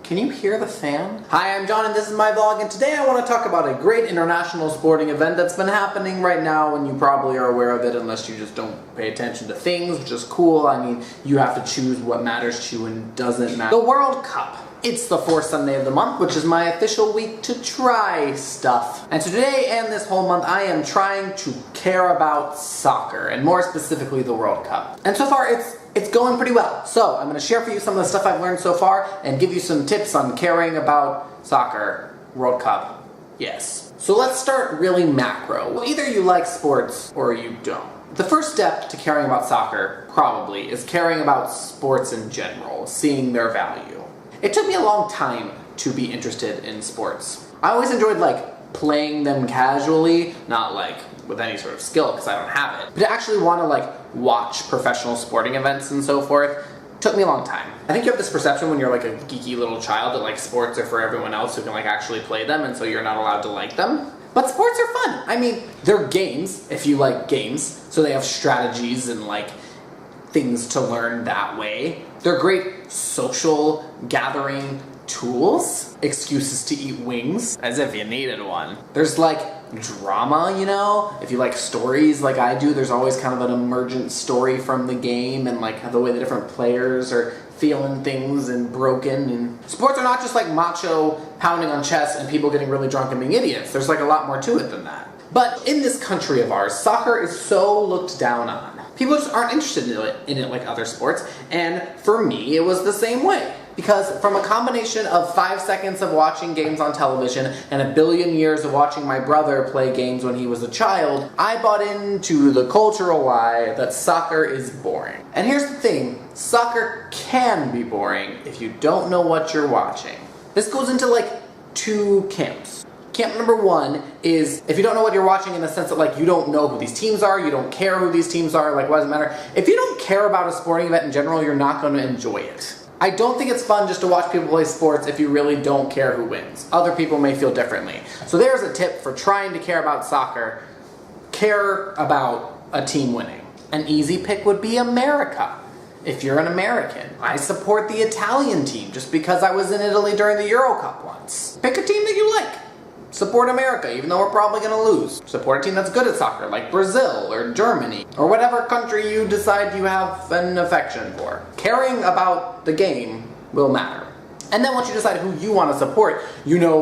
Can you hear the fan? Hi, I'm John and this is my vlog, and today I want to talk about a great international sporting event that's been happening right now, and you probably are aware of it unless you just don't pay attention to things, which is cool. I mean, you have to choose what matters to you and doesn't matter. The World Cup. It's the fourth Sunday of the month, which is my official week to try stuff. And so today and this whole month, I am trying to care about soccer, and more specifically the World Cup. And so far, it's going pretty well. So I'm going to share for you some of the stuff I've learned so far and give you some tips on caring about soccer, World Cup, yes. So let's start really macro. Either you like sports or you don't. The first step to caring about soccer, probably, is caring about sports in general, seeing their value. It took me a long time to be interested in sports. I always enjoyed playing them casually, not with any sort of skill because I don't have it. But to actually want to watch professional sporting events and so forth took me a long time. I think you have this perception when you're a geeky little child that sports are for everyone else who can actually play them, and so you're not allowed to like them. But sports are fun. I mean, they're games if you like games, so they have strategies and things to learn that way. They're great social gathering tools. Excuses to eat wings, as if you needed one. There's drama, you know? If you like stories like I do, there's always kind of an emergent story from the game and the way the different players are feeling things and broken. And sports are not just macho pounding on chest and people getting really drunk and being idiots. There's a lot more to it than that. But in this country of ours, soccer is so looked down on. People just aren't interested in it like other sports, and for me, it was the same way. Because from a combination of 5 seconds of watching games on television and a billion years of watching my brother play games when he was a child, I bought into the cultural lie that soccer is boring. And here's the thing, soccer can be boring if you don't know what you're watching. This goes into two camps. Camp number one is if you don't know what you're watching in the sense that you don't know who these teams are, you don't care who these teams are, what does it matter? If you don't care about a sporting event in general, you're not going to enjoy it. I don't think it's fun just to watch people play sports if you really don't care who wins. Other people may feel differently. So there's a tip for trying to care about soccer. Care about a team winning. An easy pick would be America. If you're an American, I support the Italian team just because I was in Italy during the Euro Cup once. Pick a team that you like. Support America, even though we're probably going to lose. Support a team that's good at soccer, like Brazil or Germany, or whatever country you decide you have an affection for. Caring about the game will matter. And then once you decide who you want to support, you know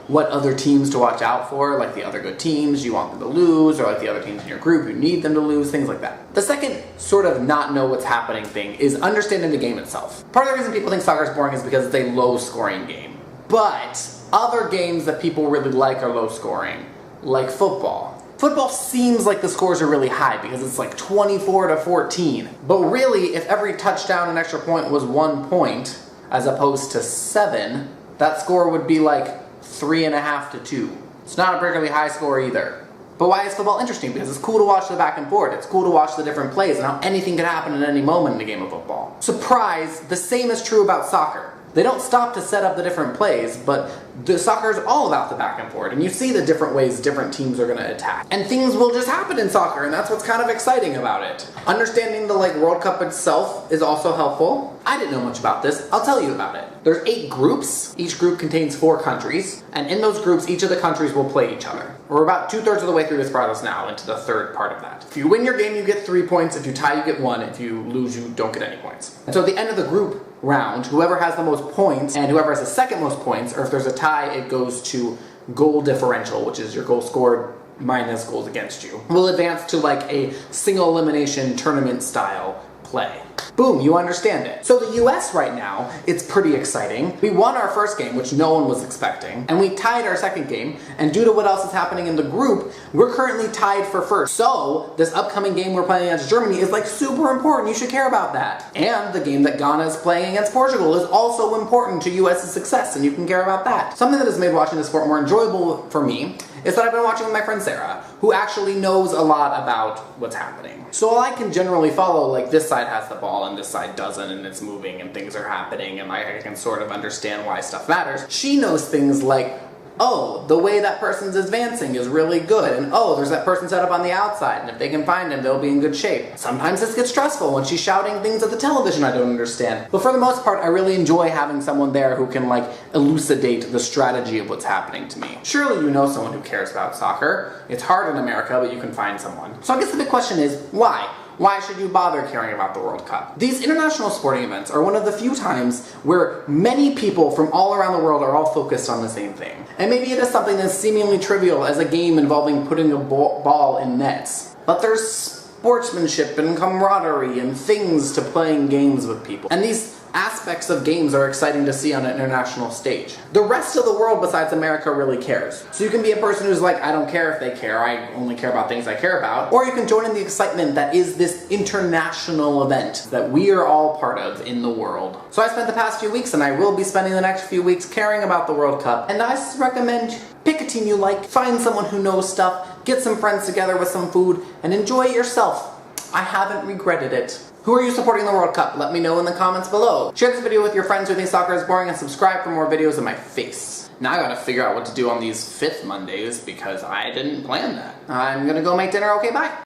what other teams to watch out for, the other good teams you want them to lose, or the other teams in your group you need them to lose, things like that. The second sort of not know what's happening thing is understanding the game itself. Part of the reason people think soccer is boring is because it's a low-scoring game. But other games that people really like are low scoring, like football. Football seems like the scores are really high because it's 24-14. But really, if every touchdown and extra point was 1 point, as opposed to 7, that score would be 3.5 to 2. It's not a particularly high score either. But why is football interesting? Because it's cool to watch the back and forth. It's cool to watch the different plays and how anything can happen at any moment in a game of football. Surprise, the same is true about soccer. They don't stop to set up the different plays, but the soccer is all about the back and forth, and you see the different ways different teams are going to attack. And things will just happen in soccer, and that's what's kind of exciting about it. Understanding the World Cup itself is also helpful. I didn't know much about this. I'll tell you about it. There's 8 groups. Each group contains 4 countries, and in those groups, each of the countries will play each other. We're about 2/3 of the way through this process now, into the third part of that. If you win your game, you get 3 points. If you tie, you get 1. If you lose, you don't get any points. And so at the end of the group round, whoever has the most points, and whoever has the second most points, or if there's a tie, it goes to goal differential, which is your goal scored minus goals against you, will advance to a single elimination tournament style play. Boom, you understand it. So the US right now, it's pretty exciting. We won our first game, which no one was expecting, and we tied our second game, and due to what else is happening in the group, we're currently tied for first. So this upcoming game we're playing against Germany is super important. You should care about that. And the game that Ghana is playing against Portugal is also important to US's success, and you can care about that. Something that has made watching the sport more enjoyable for me is that I've been watching with my friend Sarah, who actually knows a lot about what's happening. So while I can generally follow, this side has the ball and this side doesn't, and it's moving and things are happening, and I can sort of understand why stuff matters, she knows things like oh, the way that person's advancing is really good, and oh, there's that person set up on the outside, and if they can find him, they'll be in good shape. Sometimes this gets stressful when she's shouting things at the television I don't understand. But for the most part, I really enjoy having someone there who can like elucidate the strategy of what's happening to me. Surely you know someone who cares about soccer. It's hard in America, but you can find someone. So I guess the big question is, why? Why should you bother caring about the World Cup? These international sporting events are one of the few times where many people from all around the world are all focused on the same thing. And maybe it is something as seemingly trivial as a game involving putting a ball in nets. But there's sportsmanship and camaraderie and things to playing games with people. And these aspects of games are exciting to see on an international stage. The rest of the world besides America really cares. So you can be a person who's like, I don't care if they care, I only care about things I care about. Or you can join in the excitement that is this international event that we are all part of in the world. So I spent the past few weeks, and I will be spending the next few weeks caring about the World Cup. And I recommend pick a team you like, find someone who knows stuff, get some friends together with some food, and enjoy it yourself. I haven't regretted it. Who are you supporting in the World Cup? Let me know in the comments below. Share this video with your friends who think soccer is boring, and subscribe for more videos of my face. Now I gotta figure out what to do on these 5th Mondays because I didn't plan that. I'm gonna go make dinner. Okay, bye.